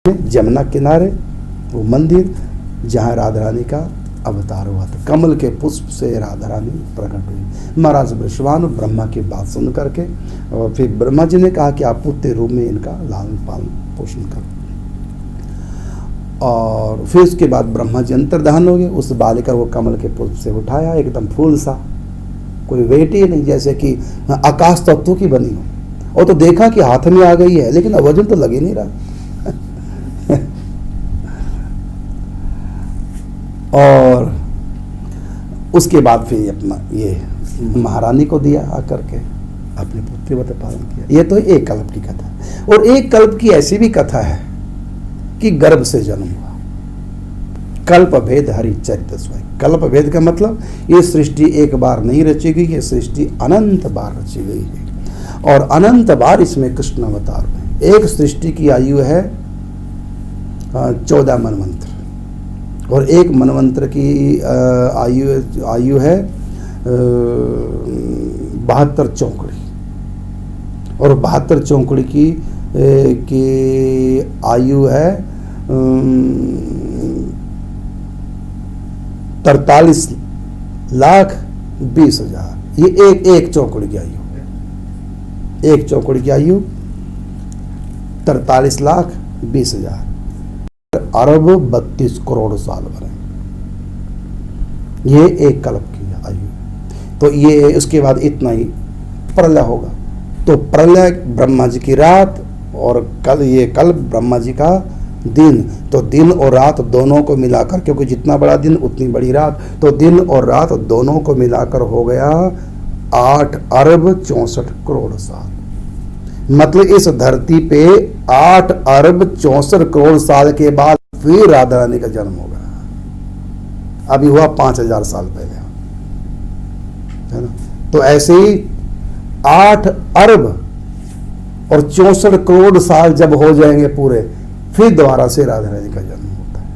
जमुना किनारे वो मंदिर जहाँ राधा रानी का अवतार हुआ था। कमल के पुष्प से राधा रानी प्रकट हुई। महाराज वृषभानु ब्रह्मा की बात सुन करके और फिर ब्रह्मा जी ने कहा कि आप पुत्र रूप में इनका लालन पालन पोषण करो। और फिर उसके बाद ब्रह्मा जी अंतर्धान हो गए। उस बालिका को कमल के पुष्प से उठाया, एकदम फूल सा, कोई वेट ही नहीं, जैसे कि आकाश तत्वों की बनी हो। और तो देखा कि हाथ में आ गई है, लेकिन वजन तो लग ही नहीं रहा। और उसके बाद फिर अपना ये महारानी को दिया आकर के अपने पुत्री वत पालन किया। ये तो एक कल्प की कथा है। और एक कल्प की ऐसी भी कथा है कि गर्भ से जन्म हुआ। कल्प भेद हरि चरित स्वयं। कल्प भेद का मतलब ये सृष्टि एक बार नहीं रची गई, ये सृष्टि अनंत बार रची गई है और अनंत बार इसमें कृष्ण अवतार हुए। एक सृष्टि की आयु है 14 मनवंतर और एक मनवंतर की आयु है 72 चौकड़ी और 72 चौकड़ी की आयु है 43,20,000। ये एक चौकड़ी की आयु है। एक चौकड़ी की आयु 43,20,000 अरब 32 करोड़ साल भर। ये एक कल्प की आयु। तो ये उसके बाद इतना ही प्रलय होगा। तो प्रलय ब्रह्मा जी की रात और कल ब्रह्मा जी का दिन। तो दिन और रात दोनों को मिलाकर, क्योंकि जितना बड़ा दिन उतनी बड़ी रात, तो दिन और रात दोनों को मिलाकर हो गया 8 अरब 64 करोड़ साल। मतलब इस धरती पे 8 अरब 64 करोड़ साल के बाद फिर राधा रानी का जन्म होगा। अभी हुआ 5000 साल पहले, है ना। तो ऐसे ही 8 अरब और 64 करोड़ साल जब हो जाएंगे पूरे, फिर दोबारा से राधा रानी का जन्म होता है।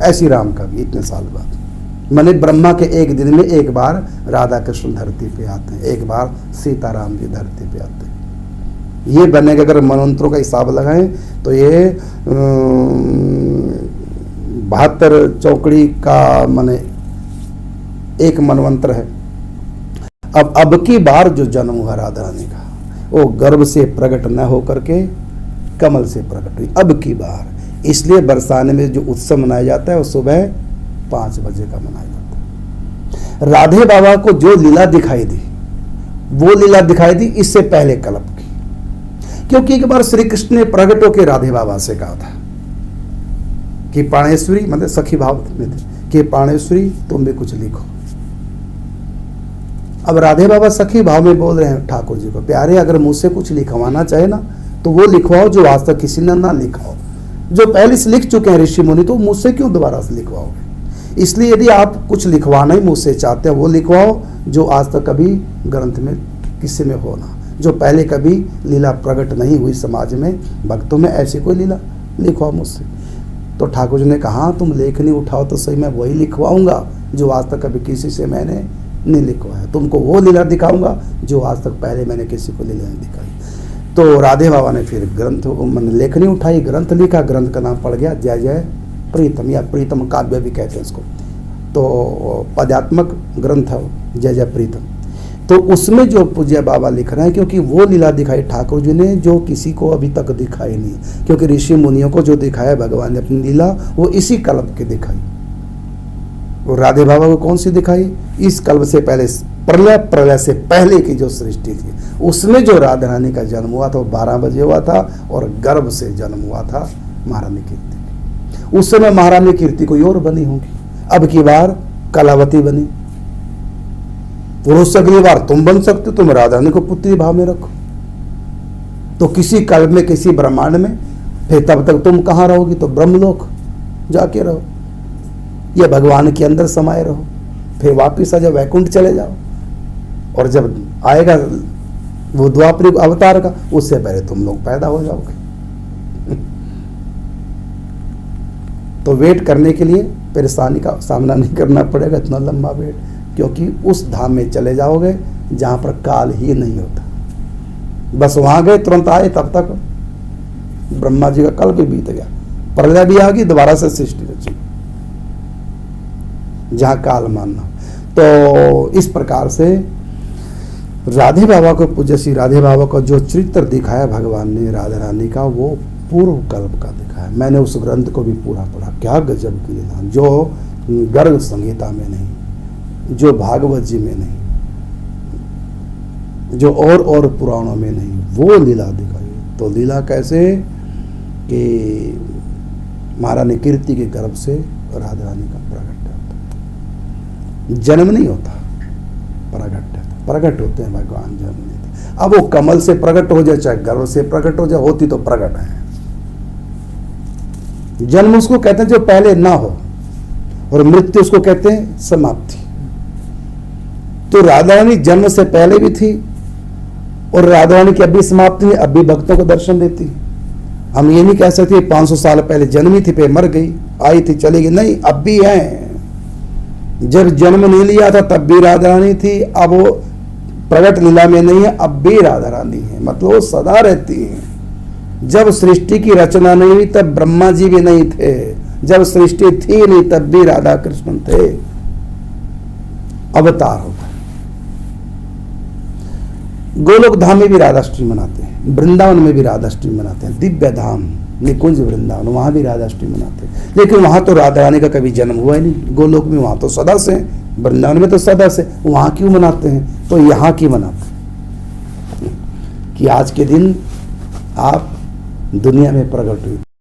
ऐसी राम का भी इतने साल बाद। माने ब्रह्मा के एक दिन में एक बार राधा कृष्ण धरती पे आते हैं, एक बार सीताराम जी धरती पे आते हैं। ये बनेगा, अगर मनवंतरों का हिसाब लगाएं तो ये 72 चौकड़ी का माने एक मनवंतर है। अब की बार जो जन्म हुआ राधा रानी का, वो गर्भ से प्रकट न होकर के कमल से प्रकट हुई अब की बार। इसलिए बरसाने में जो उत्सव मनाया जाता है वो सुबह 5 बजे का मनाया जाता है। राधे बाबा को जो लीला दिखाई दी, वो लीला दिखाई दी इससे पहले कल्प की। क्योंकि एक बार श्री कृष्ण ने प्रकट होकर राधे बाबा से कहा था कि प्राणेश्वरी, मतलब सखी भाव में थे कि प्राणेश्वरी तुम भी कुछ लिखो। अब राधे बाबा सखी भाव में बोल रहे हैं ठाकुर जी को, प्यारे अगर मुझसे कुछ लिखवाना चाहे ना तो वो लिखवाओ जो आज तक किसी ने ना लिखा हो। जो पहले से लिख चुके हैं ऋषि मुनि, तो मुझसे क्यों दोबारा से लिखवाओगे। इसलिए यदि आप कुछ लिखवाना ही मुझसे चाहते हैं, वो लिखवाओ जो आज तक कभी ग्रंथ में किसी में हो ना, जो पहले कभी लीला प्रकट नहीं हुई समाज में, भक्तों में, ऐसी कोई लीला लिखवाओ मुझसे। तो ठाकुर जी ने कहा तुम लेखनी उठाओ तो सही, मैं वही लिखवाऊंगा जो आज तक कभी किसी से मैंने नहीं लिखवाया। तुमको वो लीला दिखाऊंगा जो आज तक पहले मैंने किसी को लीला नहीं दिखाई। तो राधे बाबा ने फिर ग्रंथ मैंने लेखनी उठाई, ग्रंथ लिखा। ग्रंथ का नाम पड़ गया जय जय प्रीतम, या प्रीतम काव्य भी कहते हैं इसको। तो पदात्मक ग्रंथ है जय जय प्रीतम। तो उसमें जो पूज्य बाबा लिख रहे हैं, क्योंकि वो लीला दिखाई ठाकुर जी ने जो किसी को अभी तक दिखाई नहीं। क्योंकि ऋषि मुनियों को जो दिखाया भगवान ने अपनी लीला, वो इसी कल्प के दिखाई। वो राधे बाबा को कौन सी दिखाई? इस कल्प से पहले, प्रलय से पहले की जो सृष्टि थी, उसमें जो राधा रानी का जन्म हुआ था वो 12 बजे हुआ था और गर्भ से जन्म हुआ था महारानी कीर्ति। उस समय महारानी कीर्ति कोई और बनी होगी, अब की बार कलावती बनी। पुरुष अगली बार तुम बन सकते, तुम राधा रानी को पुत्री भाव में रखो। तो किसी कल्प में, किसी ब्रह्मांड में, फिर तब तक तुम कहाँ रहोगी? तो ब्रह्मलोक जाके रहो या भगवान के अंदर समाये रहो। फिर वापिस आ जाओ, वैकुंठ चले जाओ। और जब आएगा वो द्वापर अवतार का, उससे पहले तुम लोग पैदा हो जाओगे। तो वेट करने के लिए परेशानी का सामना नहीं करना पड़ेगा, इतना लंबा वेट, क्योंकि उस धाम में चले जाओगे जहां पर काल ही नहीं होता। बस वहां गए, तुरंत आए, तब तक ब्रह्मा जी का कल भी बीत गया, प्रलय भी आ गई, दोबारा से सृष्टि रची, जहां काल मानना। तो इस प्रकार से राधे बाबा को, पूज्य श्री राधे बाबा को जो चरित्र दिखाया भगवान ने राधा रानी का, वो पूर्व कल्प का दिखाया। मैंने उस ग्रंथ को भी पूरा पढ़ा, क्या गजब की लीला, जो गर्ग संहिता में नहीं, जो भागवत जी में नहीं, जो और पुराणों में नहीं, वो लीला दिखाई। तो लीला कैसे कि महारानी कीर्ति के गर्भ से राधा रानी का प्रगट होता, जन्म नहीं होता, प्रगट होते हैं भगवान, जन्म लेते। अब वो कमल से प्रकट हो जाए, चाहे गर्भ से प्रकट हो जाए, होती तो प्रकट है। जन्म उसको कहते हैं जो पहले ना हो, और मृत्यु उसको कहते हैं समाप्ति। तो राधा रानी जन्म से पहले भी थी, और राधा रानी की अभी समाप्ति नहीं, अभी भक्तों को दर्शन देती। हम ये नहीं कह सकते 500 साल पहले जन्मी थी, पे मर गई, आई थी चली गई, नहीं, अब भी है। जब जन्म नहीं लिया था तब भी राधा रानी थी, अब वो प्रगट लीला में नहीं है, अब भी राधा रानी है, मतलब वो सदा रहती है। जब सृष्टि की रचना नहीं हुई तब ब्रह्मा जी भी नहीं थे, जब सृष्टि थी नहीं तब भी राधा कृष्ण थे, अवतार होता है। गोलोक धाम में भी राधाष्टमी मनाते हैं, वृंदावन में भी राधाष्टमी मनाते हैं, दिव्य धाम निकुंज वृंदावन, वहां भी राधाष्टमी मनाते हैं। लेकिन वहां तो राधा रानी का कभी जन्म हुआ ही नहीं। गोलोक में वहां तो सदा से, वृंदावन में तो सदा से, वहां क्यों मनाते हैं? तो यहाँ की मनाते हैं कि आज के दिन आप दुनिया में प्रकट हुई